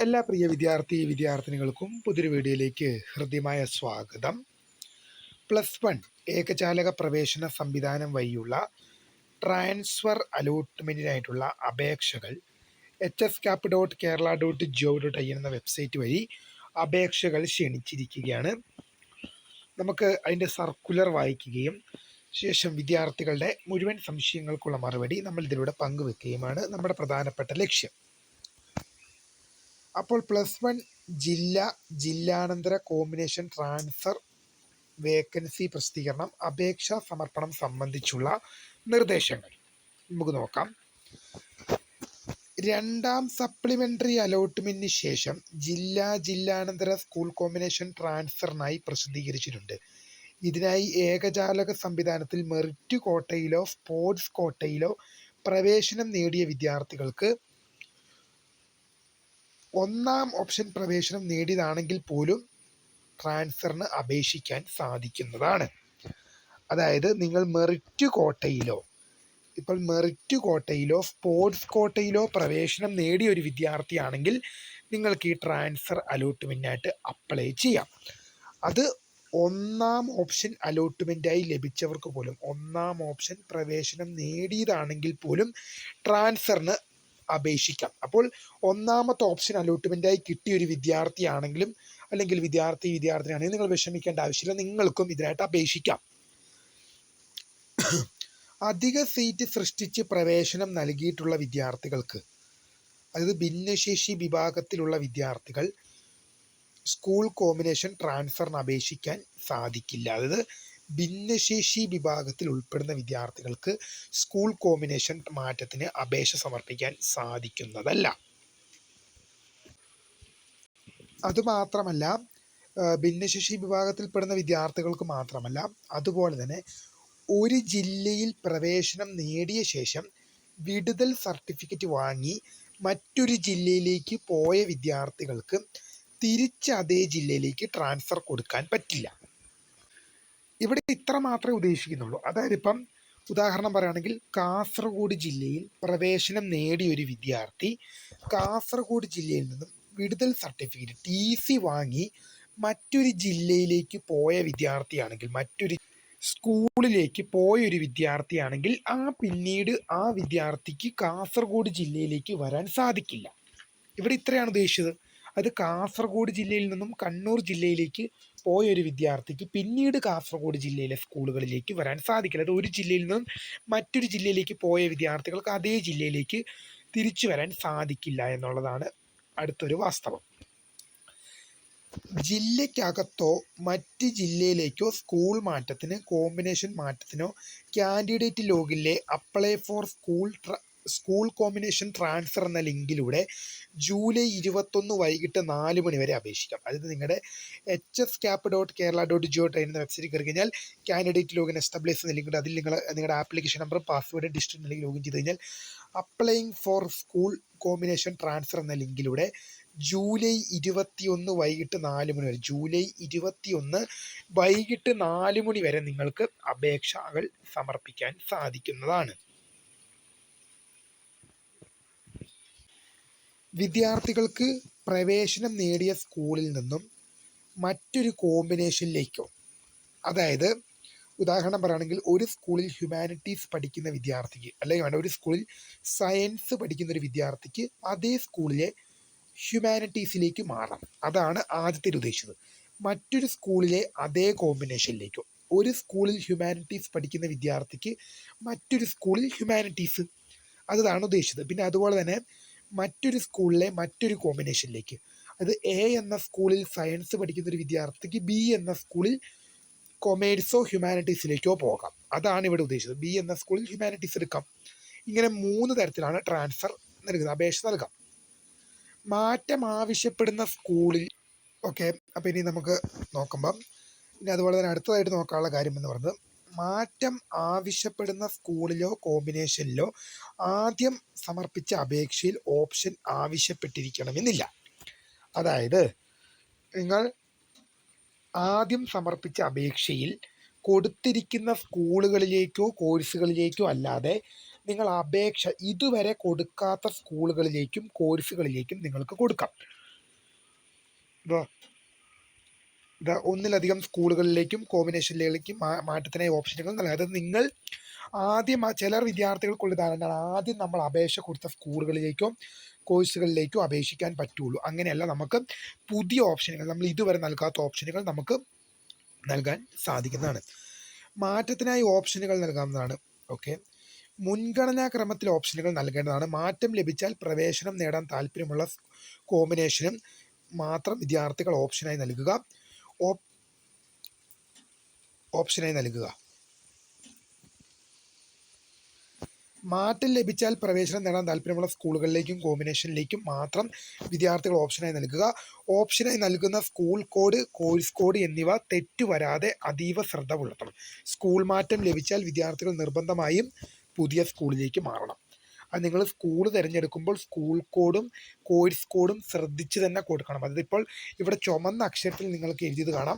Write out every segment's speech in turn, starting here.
എല്ലാ പ്രിയ വിദ്യാർത്ഥിനികൾക്കും പുതിയൊരു വീഡിയോയിലേക്ക് ഹൃദ്യമായ സ്വാഗതം. +1 ഏകജാലക പ്രവേശന സംവിധാനം വഴിയുള്ള ട്രാൻസ്ഫർ അലോട്ട്മെൻറ്റിനായിട്ടുള്ള അപേക്ഷകൾ hscap.kerala.gov.in എന്ന വെബ്സൈറ്റ് വഴി അപേക്ഷകൾ ക്ഷണിച്ചിരിക്കുകയാണ്. നമുക്ക് അതിൻ്റെ സർക്കുലർ വായിക്കുകയും ശേഷം വിദ്യാർത്ഥികളുടെ മുഴുവൻ സംശയങ്ങൾക്കുള്ള മറുപടി നമ്മൾ ഇതിലൂടെ പങ്കുവെക്കുകയുമാണ് നമ്മുടെ പ്രധാനപ്പെട്ട ലക്ഷ്യം. അപ്പോൾ +1 ജില്ലാനന്തര കോമ്പിനേഷൻ ട്രാൻസ്ഫർ വേക്കൻസി പ്രസിദ്ധീകരണം അപേക്ഷാ സമർപ്പണം സംബന്ധിച്ചുള്ള നിർദ്ദേശങ്ങൾ നമുക്ക് നോക്കാം. രണ്ടാം സപ്ലിമെൻ്ററി അലോട്ട്മെൻറ്റിന് ശേഷം ജില്ലാനന്തര സ്കൂൾ കോമ്പിനേഷൻ ട്രാൻസ്ഫറിനായി പ്രസിദ്ധീകരിച്ചിട്ടുണ്ട്. ഇതിനായി ഏകജാലക സംവിധാനത്തിൽ മെറിറ്റ് കോട്ടയിലോ സ്പോർട്സ് കോട്ടയിലോ പ്രവേശനം നേടിയ വിദ്യാർത്ഥികൾക്ക് ഒന്നാം ഓപ്ഷൻ പ്രവേശനം നേടിയതാണെങ്കിൽ പോലും ട്രാൻസ്ഫറിന് അപേക്ഷിക്കാൻ സാധിക്കുന്നതാണ്. അതായത് നിങ്ങൾ മെറിറ്റ് കോട്ടയിലോ സ്പോർട്സ് കോട്ടയിലോ പ്രവേശനം നേടിയ ഒരു വിദ്യാർത്ഥിയാണെങ്കിൽ നിങ്ങൾക്ക് ഈ ട്രാൻസ്ഫർ അലോട്ട്മെൻറ്റിനായിട്ട് അപ്ലൈ ചെയ്യാം. അത് ഒന്നാം ഓപ്ഷൻ അലോട്ട്മെൻറ്റായി ലഭിച്ചവർക്ക് പോലും, ഒന്നാം ഓപ്ഷൻ പ്രവേശനം നേടിയതാണെങ്കിൽ പോലും ട്രാൻസ്ഫറിന് അപേക്ഷിക്കാം. അപ്പോൾ ഒന്നാമത്തെ ഓപ്ഷൻ അലോട്ട്മെൻറ്റായി കിട്ടിയ ഒരു വിദ്യാർത്ഥിയാണെങ്കിലും അല്ലെങ്കിൽ വിദ്യാർത്ഥിനിയാണെങ്കിലും നിങ്ങൾ വിഷമിക്കേണ്ട ആവശ്യമില്ല, നിങ്ങൾക്കും ഇതിനായിട്ട് അപേക്ഷിക്കാം. അധിക സീറ്റ് സൃഷ്ടിച്ച് പ്രവേശനം നൽകിയിട്ടുള്ള വിദ്യാർത്ഥികൾക്ക്, അതായത് ഭിന്നശേഷി വിഭാഗത്തിലുള്ള വിദ്യാർത്ഥികൾ സ്കൂൾ കോമ്പിനേഷൻ ട്രാൻസ്ഫറിന് അപേക്ഷിക്കാൻ സാധിക്കില്ല. അതായത് ഭിന്നശേഷി വിഭാഗത്തിൽ ഉൾപ്പെടുന്ന വിദ്യാർത്ഥികൾക്ക് സ്കൂൾ കോമ്പിനേഷൻ മാറ്റത്തിന് അപേക്ഷ സമർപ്പിക്കാൻ സാധിക്കുന്നതല്ല. അതുമാത്രമല്ല, ഭിന്നശേഷി വിഭാഗത്തിൽപ്പെടുന്ന വിദ്യാർത്ഥികൾക്ക് മാത്രമല്ല, അതുപോലെ തന്നെ ഒരു ജില്ലയിൽ പ്രവേശനം നേടിയ ശേഷം വിടുതൽ സർട്ടിഫിക്കറ്റ് വാങ്ങി മറ്റൊരു ജില്ലയിലേക്ക് പോയ വിദ്യാർത്ഥികൾക്ക് തിരിച്ച് അതേ ജില്ലയിലേക്ക് ട്രാൻസ്ഫർ കൊടുക്കാൻ പറ്റില്ല. ഇവിടെ ഇത്ര മാത്രമേ ഉദ്ദേശിക്കുന്നുള്ളൂ. അതായത് ഇപ്പം ഉദാഹരണം പറയുകയാണെങ്കിൽ, കാസർഗോഡ് ജില്ലയിൽ പ്രവേശനം നേടിയ ഒരു വിദ്യാർത്ഥി കാസർഗോഡ് ജില്ലയിൽ നിന്നും വിടുതൽ സർട്ടിഫിക്കറ്റ് TC വാങ്ങി മറ്റൊരു ജില്ലയിലേക്ക് പോയ വിദ്യാർത്ഥിയാണെങ്കിൽ, മറ്റൊരു സ്കൂളിലേക്ക് പോയൊരു വിദ്യാർത്ഥിയാണെങ്കിൽ പിന്നീട് ആ വിദ്യാർത്ഥിക്ക് കാസർഗോഡ് ജില്ലയിലേക്ക് വരാൻ സാധിക്കില്ല. ഇവിടെ ഇത്രയാണ് ഉദ്ദേശിച്ചത്. അത് കാസർഗോഡ് ജില്ലയിൽ നിന്നും കണ്ണൂർ ജില്ലയിലേക്ക് പോയൊരു വിദ്യാർത്ഥിക്ക് പിന്നീട് കാസർഗോഡ് ജില്ലയിലെ സ്കൂളുകളിലേക്ക് വരാൻ സാധിക്കില്ല. അത് ഒരു ജില്ലയിൽ നിന്നും മറ്റൊരു ജില്ലയിലേക്ക് പോയ വിദ്യാർത്ഥികൾക്ക് അതേ ജില്ലയിലേക്ക് തിരിച്ചു വരാൻ സാധിക്കില്ല എന്നുള്ളതാണ് അടുത്തൊരു വാസ്തവം. ജില്ലയ്ക്കകത്തോ മറ്റ് ജില്ലയിലേക്കോ സ്കൂൾ മാറ്റത്തിന്, കോമ്പിനേഷൻ മാറ്റത്തിനോ കാൻഡിഡേറ്റ് ലോഗിലെ apply for school combination transfer എന്ന ലിങ്കിലൂടെ ജൂലൈ 21 വൈകിട്ട് 4 മണി വരെ അപേക്ഷിക്കാം. അതായത് നിങ്ങളുടെ hscap.kerala.gov.in എന്ന വെബ്സൈറ്റിൽ കയറി കഴിഞ്ഞാൽ കാൻഡിഡേറ്റ് ലോഗിൻ എസ്റ്റാബ്ലിഷ് എന്ന ലിങ്കുണ്ട്. അതിൽ നിങ്ങളുടെ ആപ്ലിക്കേഷൻ നമ്പറും പാസ്വേഡും ഡിസ്ട്രിക്റ്റ് അല്ലെങ്കിൽ ലോഗിൻ ചെയ്ത് കഴിഞ്ഞാൽ applying four school combination transfer എന്ന ലിങ്കിലൂടെ ജൂലൈ 21 വൈകിട്ട് 4 മണി വരെ, ജൂലൈ 21 വൈകിട്ട് 4 മണി വരെ നിങ്ങൾക്ക് അപേക്ഷകൾ സമർപ്പിക്കാൻ സാധിക്കുന്നതാണ്. വിദ്യാർത്ഥികൾക്ക് പ്രവേശനം നേടിയ സ്കൂളിൽ നിന്നും മറ്റൊരു കോമ്പിനേഷനിലേക്കോ, അതായത് ഉദാഹരണം പറയുകയാണെങ്കിൽ, ഒരു സ്കൂളിൽ ഹ്യൂമാനിറ്റീസ് പഠിക്കുന്ന വിദ്യാർത്ഥിക്ക്, അല്ലെങ്കിൽ ഒരു സ്കൂളിൽ സയൻസ് പഠിക്കുന്ന ഒരു വിദ്യാർത്ഥിക്ക് അതേ സ്കൂളിലെ ഹ്യൂമാനിറ്റീസിലേക്ക് മാറാം. അതാണ് ആദ്യത്തെ ഉദ്ദേശിച്ചത്. മറ്റൊരു സ്കൂളിലെ അതേ കോമ്പിനേഷനിലേക്കോ, ഒരു സ്കൂളിൽ ഹ്യൂമാനിറ്റീസ് പഠിക്കുന്ന വിദ്യാർത്ഥിക്ക് മറ്റൊരു സ്കൂളിൽ ഹ്യൂമാനിറ്റീസ്, അതാണ് ഉദ്ദേശിച്ചത്. പിന്നെ അതുപോലെ തന്നെ മറ്റൊരു സ്കൂളിലെ മറ്റൊരു കോമ്പിനേഷനിലേക്ക്, അത് A എന്ന സ്കൂളിൽ സയൻസ് പഠിക്കുന്ന ഒരു വിദ്യാർത്ഥിക്ക് B എന്ന സ്കൂളിൽ കൊമേഴ്സോ ഹ്യൂമാനിറ്റീസിലേക്കോ പോകാം. അതാണ് ഇവിടെ ഉദ്ദേശിച്ചത്. B എന്ന സ്കൂളിൽ ഹ്യൂമാനിറ്റീസ് എടുക്കാം. ഇങ്ങനെ 3 തരത്തിലാണ് ട്രാൻസ്ഫർ നൽകുന്നത്, അപേക്ഷ നൽകാം. മാറ്റം ആവശ്യപ്പെടുന്ന സ്കൂളിൽ, ഓക്കെ. അപ്പോൾ ഇനി നമുക്ക് നോക്കുമ്പം ഇനി അതുപോലെ തന്നെ അടുത്തതായിട്ട് നോക്കാനുള്ള കാര്യം എന്ന് പറയുന്നത്, മാറ്റം ആവശ്യപ്പെടുന്ന സ്കൂളിലോ കോമ്പിനേഷനിലോ ആദ്യം സമർപ്പിച്ച അപേക്ഷയിൽ ഓപ്ഷൻ ആവശ്യപ്പെട്ടിരിക്കണമെന്നില്ല. അതായത് നിങ്ങൾ ആദ്യം സമർപ്പിച്ച അപേക്ഷയിൽ കൊടുത്തിരിക്കുന്ന സ്കൂളുകളിലേക്കോ കോഴ്സുകളിലേക്കോ അല്ലാതെ നിങ്ങൾ അപേക്ഷ ഇതുവരെ കൊടുക്കാത്ത സ്കൂളുകളിലേക്കും കോഴ്സുകളിലേക്കും നിങ്ങൾക്ക് കൊടുക്കാം. ഇതാ ഒന്നിലധികം സ്കൂളുകളിലേക്കും കോമ്പിനേഷനിലേക്കും മാറ്റത്തിനായി ഓപ്ഷനുകൾ നൽകുക. അതായത് നിങ്ങൾ ആദ്യം ചില വിദ്യാർത്ഥികൾക്കുള്ള ധാരണയാണ് ആദ്യം നമ്മൾ അപേക്ഷ കൊടുത്ത സ്കൂളുകളിലേക്കോ കോഴ്സുകളിലേക്കോ അപേക്ഷിക്കാൻ പറ്റുള്ളൂ. അങ്ങനെയല്ല, നമുക്ക് പുതിയ ഓപ്ഷനുകൾ, നമ്മൾ ഇതുവരെ നൽകാത്ത ഓപ്ഷനുകൾ നമുക്ക് നൽകാൻ സാധിക്കുന്നതാണ്. മാറ്റത്തിനായി ഓപ്ഷനുകൾ നൽകാവുന്നതാണ്. ഓക്കെ, മുൻഗണനാ ക്രമത്തിൽ ഓപ്ഷനുകൾ നൽകേണ്ടതാണ്. മാറ്റം ലഭിച്ചാൽ പ്രവേശനം നേടാൻ താല്പര്യമുള്ള കോമ്പിനേഷനും മാത്രം വിദ്യാർത്ഥികൾ ഓപ്ഷനായി നൽകുക. മാറ്റം ലഭിച്ചാൽ പ്രവേശനം നേടാൻ താല്പര്യമുള്ള സ്കൂളുകളിലേക്കും കോമ്പിനേഷനിലേക്കും മാത്രം വിദ്യാർത്ഥികൾ ഓപ്ഷനായി നൽകുക. ഓപ്ഷനായി നൽകുന്ന സ്കൂൾ കോഡ്, കോഴ്സ് കോഡ് എന്നിവ തെറ്റുവരാതെ അതീവ ശ്രദ്ധ പുലർത്തണം. സ്കൂൾ മാറ്റം ലഭിച്ചാൽ വിദ്യാർത്ഥികൾ നിർബന്ധമായും പുതിയ സ്കൂളിലേക്ക് മാറണം. അത് നിങ്ങൾ സ്കൂൾ തിരഞ്ഞെടുക്കുമ്പോൾ സ്കൂൾ കോഡും കോഴ്സ് കോഡും ശ്രദ്ധിച്ച് തന്നെ കൊടുക്കണം. അതിപ്പോൾ ഇവിടെ ചുമന്ന അക്ഷരത്തിൽ നിങ്ങൾക്ക് എഴുതിയത് കാണാം.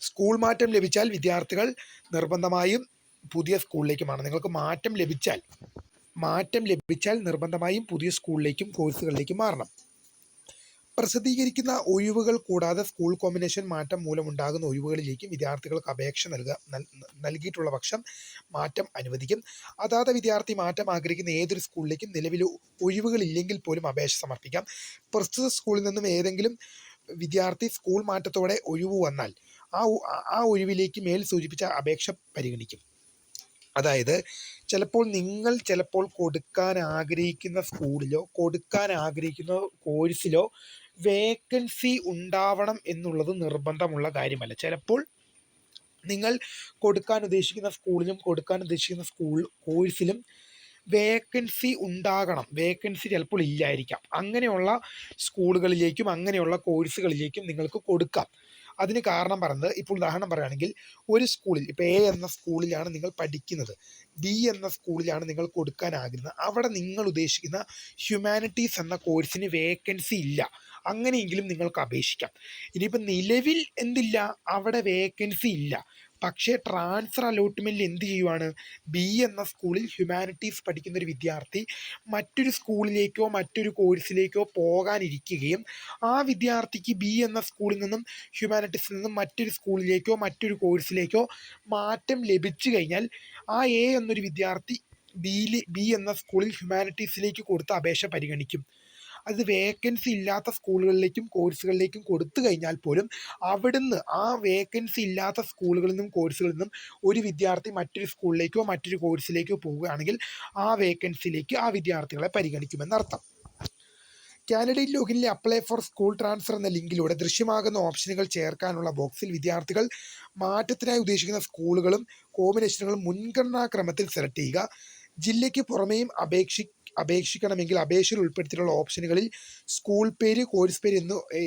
സ്കൂൾ മാറ്റം ലഭിച്ചാൽ വിദ്യാർത്ഥികൾ നിർബന്ധമായും പുതിയ സ്കൂളിലേക്ക് മാറണം. നിങ്ങൾക്ക് മാറ്റം ലഭിച്ചാൽ നിർബന്ധമായും പുതിയ സ്കൂളിലേക്കും കോഴ്സുകളിലേക്കും മാറണം. പ്രസിദ്ധീകരിക്കുന്ന ഒഴിവുകൾ കൂടാതെ സ്കൂൾ കോമ്പിനേഷൻ മാറ്റം മൂലമുണ്ടാകുന്ന ഒഴിവുകളിലേക്കും വിദ്യാർത്ഥികൾക്ക് അപേക്ഷ നൽകിയിട്ടുള്ള പക്ഷം മാറ്റം അനുവദിക്കും. അതാത് വിദ്യാർത്ഥി മാറ്റം ആഗ്രഹിക്കുന്ന ഏതൊരു സ്കൂളിലേക്കും നിലവിൽ ഒഴിവുകളില്ലെങ്കിൽ പോലും അപേക്ഷ സമർപ്പിക്കാം. പ്രസ്തുത സ്കൂളിൽ നിന്നും ഏതെങ്കിലും വിദ്യാർത്ഥി സ്കൂൾ മാറ്റത്തോടെ ഒഴിവ് വന്നാൽ ആ ഒഴിവിലേക്ക് മേൽ സൂചിപ്പിച്ച അപേക്ഷ പരിഗണിക്കും. അതായത് ചിലപ്പോൾ കൊടുക്കാൻ ആഗ്രഹിക്കുന്ന സ്കൂളിലോ കൊടുക്കാൻ ആഗ്രഹിക്കുന്ന കോഴ്സിലോ വേക്കൻസി ഉണ്ടാവണം എന്നുള്ളത് നിർബന്ധമുള്ള കാര്യമല്ല. ചിലപ്പോൾ നിങ്ങൾ കൊടുക്കാൻ ഉദ്ദേശിക്കുന്ന സ്കൂളിലും കൊടുക്കാൻ ഉദ്ദേശിക്കുന്ന കോഴ്സിലും വേക്കൻസി ഉണ്ടാകണം, വേക്കൻസി ചിലപ്പോൾ ഇല്ലായിരിക്കാം. അങ്ങനെയുള്ള സ്കൂളുകളിലേക്കും അങ്ങനെയുള്ള കോഴ്സുകളിലേക്കും നിങ്ങൾക്ക് കൊടുക്കാം. അതിന് കാരണം പറയുന്നത്, ഇപ്പോൾ ഉദാഹരണം പറയുകയാണെങ്കിൽ ഒരു സ്കൂളിൽ, ഇപ്പോൾ എ എന്ന സ്കൂളിലാണ് നിങ്ങൾ പഠിക്കുന്നത്, ബി എന്ന സ്കൂളിലാണ് നിങ്ങൾ കൊടുക്കാൻ ആഗ്രഹിക്കുന്നത്, അവിടെ നിങ്ങൾ ഉദ്ദേശിക്കുന്ന ഹ്യൂമാനിറ്റീസ് എന്ന കോഴ്സിന് വേക്കൻസി ഇല്ല. അങ്ങനെയെങ്കിലും നിങ്ങൾക്ക് അപേക്ഷിക്കാം. ഇനിയിപ്പോൾ നിലവിൽ എന്തില്ല, അവിടെ വേക്കൻസി ഇല്ല, പക്ഷേ ട്രാൻസ്ഫർ അലോട്ട്മെൻറ്റിൽ എന്ത് ചെയ്യുവാണ്, ബി എന്ന സ്കൂളിൽ ഹ്യൂമാനിറ്റീസ് പഠിക്കുന്ന ഒരു വിദ്യാർത്ഥി മറ്റൊരു സ്കൂളിലേക്കോ മറ്റൊരു കോഴ്സിലേക്കോ പോകാനിരിക്കുകയും ആ വിദ്യാർത്ഥിക്ക് ബി എന്ന സ്കൂളിൽ നിന്നും ഹ്യൂമാനിറ്റീസിൽ നിന്നും മറ്റൊരു സ്കൂളിലേക്കോ മറ്റൊരു കോഴ്സിലേക്കോ മാറ്റം ലഭിച്ചു കഴിഞ്ഞാൽ ആ എ എന്നൊരു വിദ്യാർത്ഥി ബി എന്ന സ്കൂളിൽ ഹ്യൂമാനിറ്റീസിലേക്ക് കൊടുത്ത അപേക്ഷ പരിഗണിക്കും. അത് വേക്കൻസി ഇല്ലാത്ത സ്കൂളുകളിലേക്കും കോഴ്സുകളിലേക്കും കൊടുത്തു കഴിഞ്ഞാൽ പോലും അവിടുന്ന് ആ വേക്കൻസി ഇല്ലാത്ത സ്കൂളുകളിൽ നിന്നും കോഴ്സുകളിൽ നിന്നും ഒരു വിദ്യാർത്ഥി മറ്റൊരു സ്കൂളിലേക്കോ മറ്റൊരു കോഴ്സിലേക്കോ പോവുകയാണെങ്കിൽ ആ വേക്കൻസിയിലേക്ക് ആ വിദ്യാർത്ഥികളെ പരിഗണിക്കുമെന്നർത്ഥം. കാൻഡിഡേറ്റ് ലോഗിനിലെ അപ്ലൈ ഫോർ സ്കൂൾ ട്രാൻസ്ഫർ എന്ന ലിങ്കിലൂടെ ദൃശ്യമാകുന്ന ഓപ്ഷനുകൾ ചേർക്കാനുള്ള ബോക്സിൽ വിദ്യാർത്ഥികൾ മാറ്റത്തിനായി ഉദ്ദേശിക്കുന്ന സ്കൂളുകളും കോമ്പിനേഷനുകളും മുൻഗണനാക്രമത്തിൽ സെലക്ട് ചെയ്യുക. ജില്ലയ്ക്ക് പുറമേയും അപേക്ഷിക്കണമെങ്കിൽ അപേക്ഷയിൽ ഉൾപ്പെടുത്തിയിട്ടുള്ള ഓപ്ഷനുകളിൽ സ്കൂൾ പേര്, കോഴ്സ് പേര്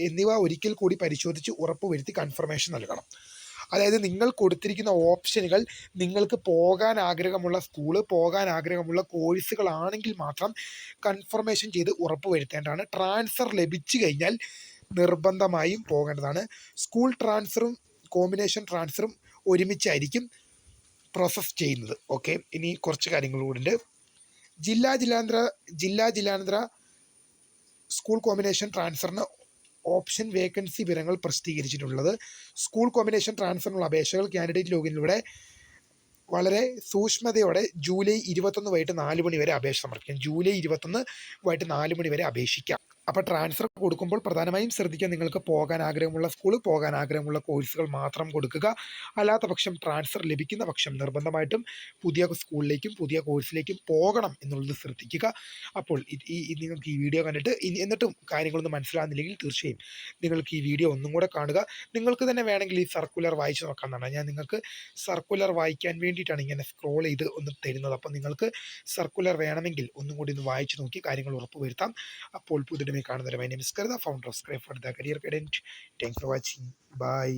എന്നിവ ഒരിക്കൽ കൂടി പരിശോധിച്ച് ഉറപ്പുവരുത്തി കൺഫർമേഷൻ നൽകണം. അതായത് നിങ്ങൾ കൊടുത്തിരിക്കുന്ന ഓപ്ഷനുകൾ നിങ്ങൾക്ക് പോകാൻ ആഗ്രഹമുള്ള സ്കൂള്, പോകാൻ ആഗ്രഹമുള്ള കോഴ്സുകളാണെങ്കിൽ മാത്രം കൺഫർമേഷൻ ചെയ്ത് ഉറപ്പുവരുത്തേണ്ടതാണ്. ട്രാൻസ്ഫർ ലഭിച്ചു കഴിഞ്ഞാൽ നിർബന്ധമായും പോകേണ്ടതാണ്. സ്കൂൾ ട്രാൻസ്ഫറും കോമ്പിനേഷൻ ട്രാൻസ്ഫറും ഒരുമിച്ചായിരിക്കും പ്രോസസ്സ് ചെയ്യുന്നത്. ഓക്കെ, ഇനി കുറച്ച് കാര്യങ്ങൾ കൂടി ഉണ്ട്. ജില്ലാന്തര സ്കൂൾ കോമ്പിനേഷൻ ട്രാൻസ്ഫറിന് ഓപ്ഷൻ വേക്കൻസി വിവരങ്ങൾ പ്രസിദ്ധീകരിച്ചിട്ടുള്ളത്. സ്കൂൾ കോമ്പിനേഷൻ ട്രാൻസ്ഫറിനുള്ള അപേക്ഷകൾ കാൻഡിഡേറ്റ് ലോഗിനിലൂടെ വളരെ സൂക്ഷ്മതയോടെ ജൂലൈ 21 വൈകിട്ട് 4 മണി വരെ അപേക്ഷ സമർപ്പിക്കാം. ജൂലൈ 21 വൈകിട്ട് 4 മണി വരെ അപേക്ഷിക്കാം. അപ്പോൾ ട്രാൻസ്ഫർ കൊടുക്കുമ്പോൾ പ്രധാനമായും ശ്രദ്ധിക്കുക, നിങ്ങൾക്ക് പോകാൻ ആഗ്രഹമുള്ള സ്കൂൾ, പോകാൻ ആഗ്രഹമുള്ള കോഴ്സുകൾ മാത്രം കൊടുക്കുക. അല്ലാത്ത പക്ഷം ട്രാൻസ്ഫർ ലഭിക്കുന്ന പക്ഷം നിർബന്ധമായിട്ടും പുതിയ സ്കൂളിലേക്കും പുതിയ കോഴ്സിലേക്കും പോകണം എന്നുള്ളത് ശ്രദ്ധിക്കുക. അപ്പോൾ നിങ്ങൾക്ക് ഈ വീഡിയോ കണ്ടിട്ട് എന്നിട്ടും കാര്യങ്ങളൊന്നും മനസ്സിലാകുന്നില്ലെങ്കിൽ തീർച്ചയായും നിങ്ങൾക്ക് ഈ വീഡിയോ ഒന്നും കൂടെ കാണുക. നിങ്ങൾക്ക് തന്നെ വേണമെങ്കിൽ ഈ സർക്കുലർ വായിച്ച് നോക്കാമെന്നാണ്. ഞാൻ നിങ്ങൾക്ക് സർക്കുലർ വായിക്കാൻ വേണ്ടിയിട്ടാണ് ഇങ്ങനെ സ്ക്രോൾ ചെയ്ത് ഒന്ന് തരുന്നത്. അപ്പോൾ നിങ്ങൾക്ക് സർക്കുലർ വേണമെങ്കിൽ ഒന്നും കൂടി ഒന്ന് വായിച്ച് നോക്കി കാര്യങ്ങൾ ഉറപ്പുവരുത്താം. അപ്പോൾ പുതിയ കാണുന്നവരെ, മൈ നെയിം ഈസ് കരുത, founder of scribe for the career guidance. Thanks for watching. By.